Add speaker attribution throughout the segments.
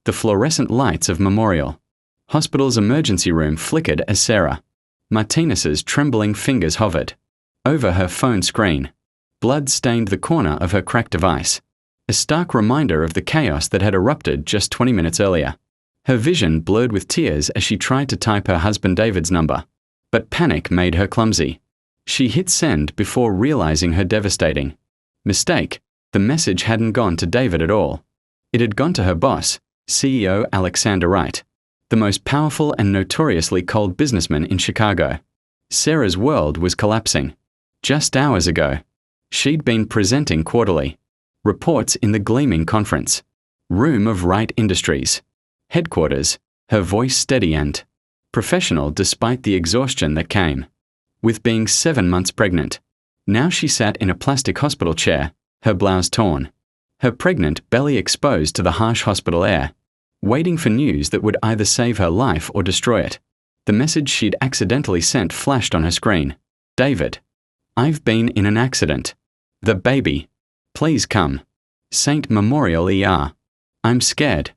Speaker 1: The fluorescent lights of Memorial. Hospital's emergency room flickered as Sarah Martinez's trembling fingers hovered over her phone screen. Blood stained the corner of her cracked device, a stark reminder of the chaos that had erupted just 20 minutes earlier. Her vision blurred with tears as she tried to type her husband David's number, but panic made her clumsy. She hit send before realizing her devastating mistake. The message hadn't gone to David at all. It had gone to her boss, CEO Alexander Wright, the most powerful and notoriously cold businessman in Chicago. Sarah's world was collapsing. Just hours ago, she'd been presenting quarterly reports in the gleaming conference room of Wright Industries headquarters, her voice steady and professional despite the exhaustion that came with being 7 months pregnant. Now she sat in a plastic hospital chair, her blouse torn, her pregnant belly exposed to the harsh hospital air, waiting for news that would either save her life or destroy it. The message she'd accidentally sent flashed on her screen. David, I've been in an accident. The baby. Please come. St. Memorial ER. I'm scared.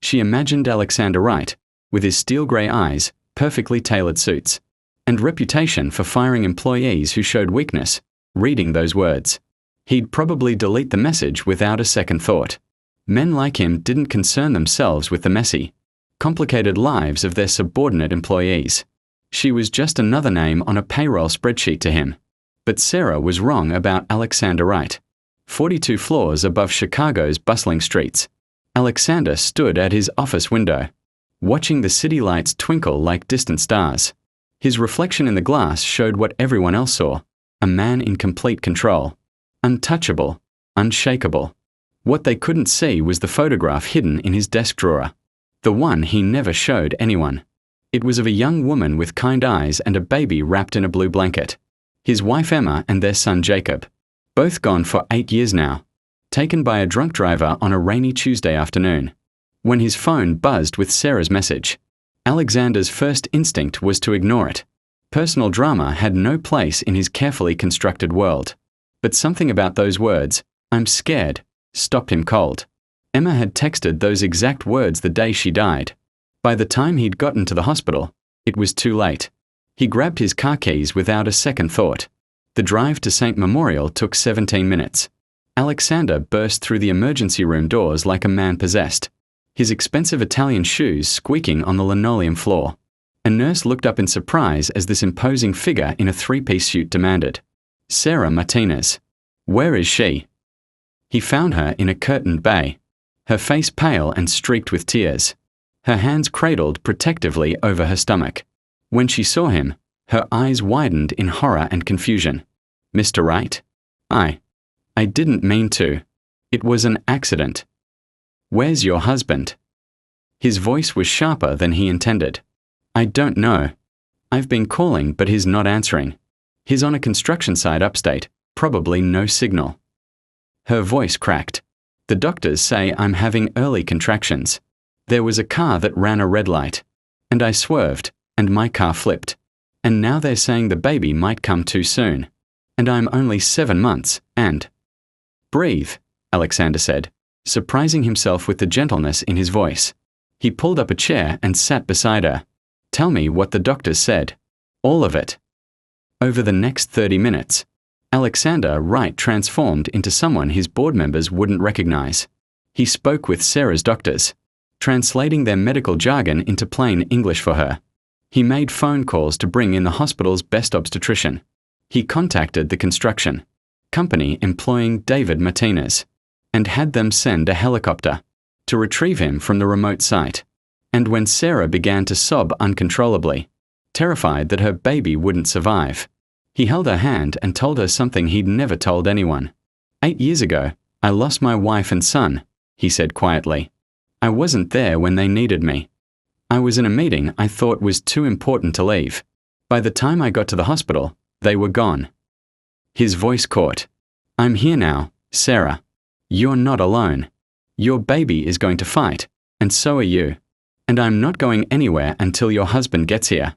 Speaker 1: She imagined Alexander Wright, with his steel grey eyes, perfectly tailored suits, and reputation for firing employees who showed weakness, reading those words. He'd probably delete the message without a second thought. Men like him didn't concern themselves with the messy, complicated lives of their subordinate employees. She was just another name on a payroll spreadsheet to him. But Sarah was wrong about Alexander Wright. 42 floors above Chicago's bustling streets, Alexander stood at his office window, watching the city lights twinkle like distant stars. His reflection in the glass showed what everyone else saw, a man in complete control, untouchable, unshakable. What they couldn't see was the photograph hidden in his desk drawer, the one he never showed anyone. It was of a young woman with kind eyes and a baby wrapped in a blue blanket. His wife Emma and their son Jacob, both gone for 8 years now, taken by a drunk driver on a rainy Tuesday afternoon. When his phone buzzed with Sarah's message, Alexander's first instinct was to ignore it. Personal drama had no place in his carefully constructed world. But something about those words, "I'm scared," stopped him cold. Emma had texted those exact words the day she died. By the time he'd gotten to the hospital, it was too late. He grabbed his car keys without a second thought. The drive to St. Memorial took 17 minutes. Alexander burst through the emergency room doors like a man possessed, his expensive Italian shoes squeaking on the linoleum floor. A nurse looked up in surprise as this imposing figure in a three-piece suit demanded, "Sarah Martinez. Where is she?" He found her in a curtained bay, her face pale and streaked with tears, her hands cradled protectively over her stomach. When she saw him, her eyes widened in horror and confusion. "Mr. Wright? I didn't mean to. It was an accident. Where's your husband?" His voice was sharper than he intended. "I don't know. I've been calling, but he's not answering. He's on a construction site upstate, probably no signal." Her voice cracked. "The doctors say I'm having early contractions. There was a car that ran a red light, and I swerved, and my car flipped. And now they're saying the baby might come too soon. And I'm only 7 months, and—" "Breathe," Alexander said, surprising himself with the gentleness in his voice. He pulled up a chair and sat beside her. "Tell me what the doctors said. All of it." Over the next 30 minutes, Alexander Wright transformed into someone his board members wouldn't recognize. He spoke with Sarah's doctors, translating their medical jargon into plain English for her. He made phone calls to bring in the hospital's best obstetrician. He contacted the construction company employing David Martinez and had them send a helicopter to retrieve him from the remote site. And when Sarah began to sob uncontrollably, terrified that her baby wouldn't survive, he held her hand and told her something he'd never told anyone. 8 years ago, I lost my wife and son," he said quietly. "I wasn't there when they needed me. I was in a meeting I thought was too important to leave. By the time I got to the hospital, they were gone." His voice caught. "I'm here now, Sarah. You're not alone. Your baby is going to fight, and so are you. And I'm not going anywhere until your husband gets here."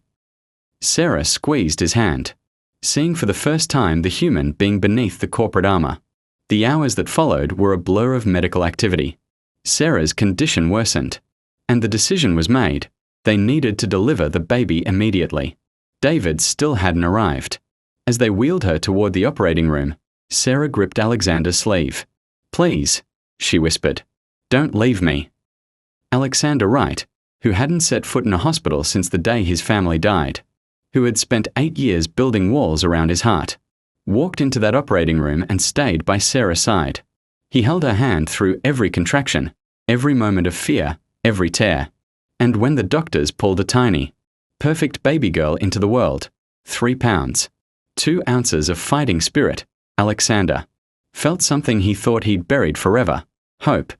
Speaker 1: Sarah squeezed his hand, seeing for the first time the human being beneath the corporate armor. The hours that followed were a blur of medical activity. Sarah's condition worsened, and the decision was made. They needed to deliver the baby immediately. David still hadn't arrived. As they wheeled her toward the operating room, Sarah gripped Alexander's sleeve. "Please," she whispered, "don't leave me." Alexander Wright, who hadn't set foot in a hospital since the day his family died, who had spent 8 years building walls around his heart, walked into that operating room and stayed by Sarah's side. He held her hand through every contraction, every moment of fear, every tear. And when the doctors pulled a tiny, perfect baby girl into the world, 3 pounds, 2 ounces of fighting spirit, Alexander felt something he thought he'd buried forever: hope.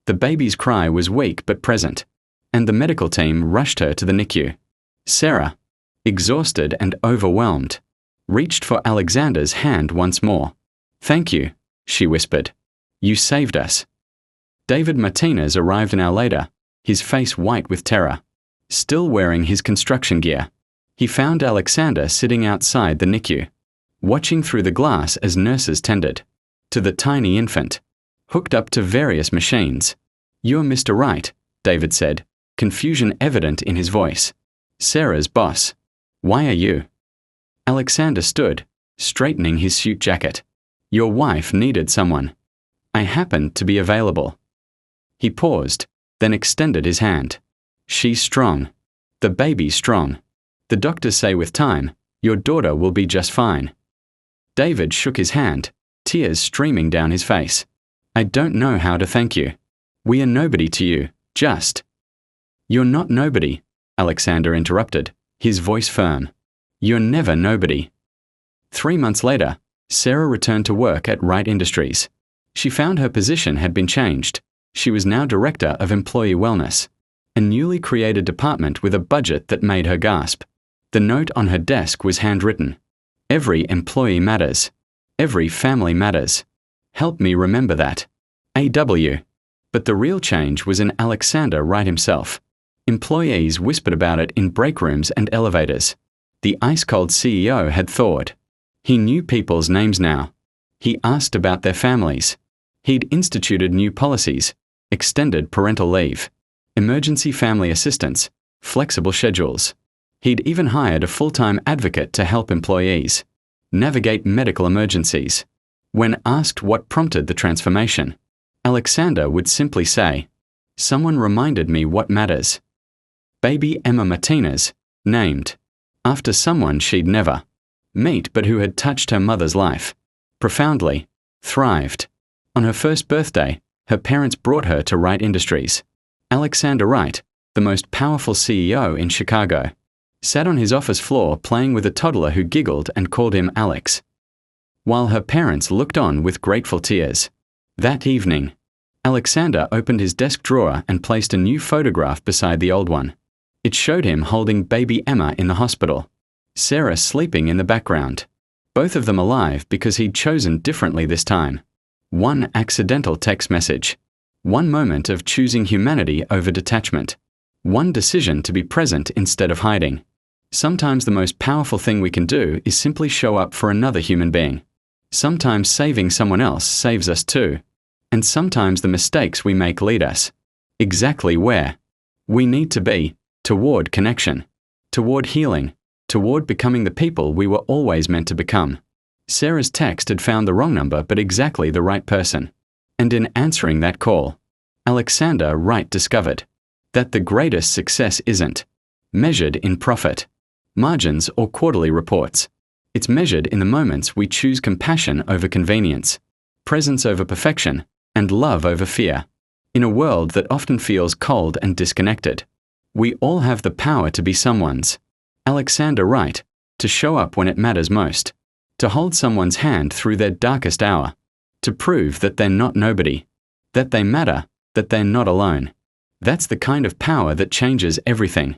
Speaker 1: The baby's cry was weak but present, and the medical team rushed her to the NICU. Sarah, exhausted and overwhelmed, reached for Alexander's hand once more. "Thank you," she whispered. "You saved us." David Martinez arrived an hour later, his face white with terror. Still wearing his construction gear, he found Alexander sitting outside the NICU, watching through the glass as nurses tended to the tiny infant, hooked up to various machines. "You're Mr. Wright," David said, confusion evident in his voice. "Sarah's boss. Why are you?" Alexander stood, straightening his suit jacket. "Your wife needed someone. I happened to be available." He paused, then extended his hand. "She's strong. The baby's strong. The doctors say with time, your daughter will be just fine." David shook his hand, tears streaming down his face. "I don't know how to thank you. We are nobody to you, just—" "You're not nobody," Alexander interrupted, his voice firm. "You're never nobody." 3 months later, Sarah returned to work at Wright Industries. She found her position had been changed. She was now Director of Employee Wellness, a newly created department with a budget that made her gasp. The note on her desk was handwritten. "Every employee matters. Every family matters. Help me remember that. AW." But the real change was in Alexander Wright himself. Employees whispered about it in break rooms and elevators. The ice-cold CEO had thawed. He knew people's names now. He asked about their families. He'd instituted new policies, extended parental leave, emergency family assistance, flexible schedules. He'd even hired a full-time advocate to help employees navigate medical emergencies. When asked what prompted the transformation, Alexander would simply say, "Someone reminded me what matters." Baby Emma Martinez, named after someone she'd never meet but who had touched her mother's life profoundly, thrived. On her first birthday, her parents brought her to Wright Industries. Alexander Wright, the most powerful CEO in Chicago, sat on his office floor playing with a toddler who giggled and called him Alex, while her parents looked on with grateful tears. That evening, Alexander opened his desk drawer and placed a new photograph beside the old one. It showed him holding baby Emma in the hospital, Sarah sleeping in the background, both of them alive because he'd chosen differently this time. One accidental text message, one moment of choosing humanity over detachment, one decision to be present instead of hiding. Sometimes the most powerful thing we can do is simply show up for another human being. Sometimes saving someone else saves us too. And sometimes the mistakes we make lead us exactly where we need to be, toward connection, toward healing, toward becoming the people we were always meant to become. Sarah's text had found the wrong number but exactly the right person. And in answering that call, Alexander Wright discovered that the greatest success isn't measured in profit, margins, or quarterly reports. It's measured in the moments we choose compassion over convenience, presence over perfection, and love over fear. In a world that often feels cold and disconnected, we all have the power to be someone's Alexander Wright, to show up when it matters most, to hold someone's hand through their darkest hour, to prove that they're not nobody, that they matter, that they're not alone. That's the kind of power that changes everything.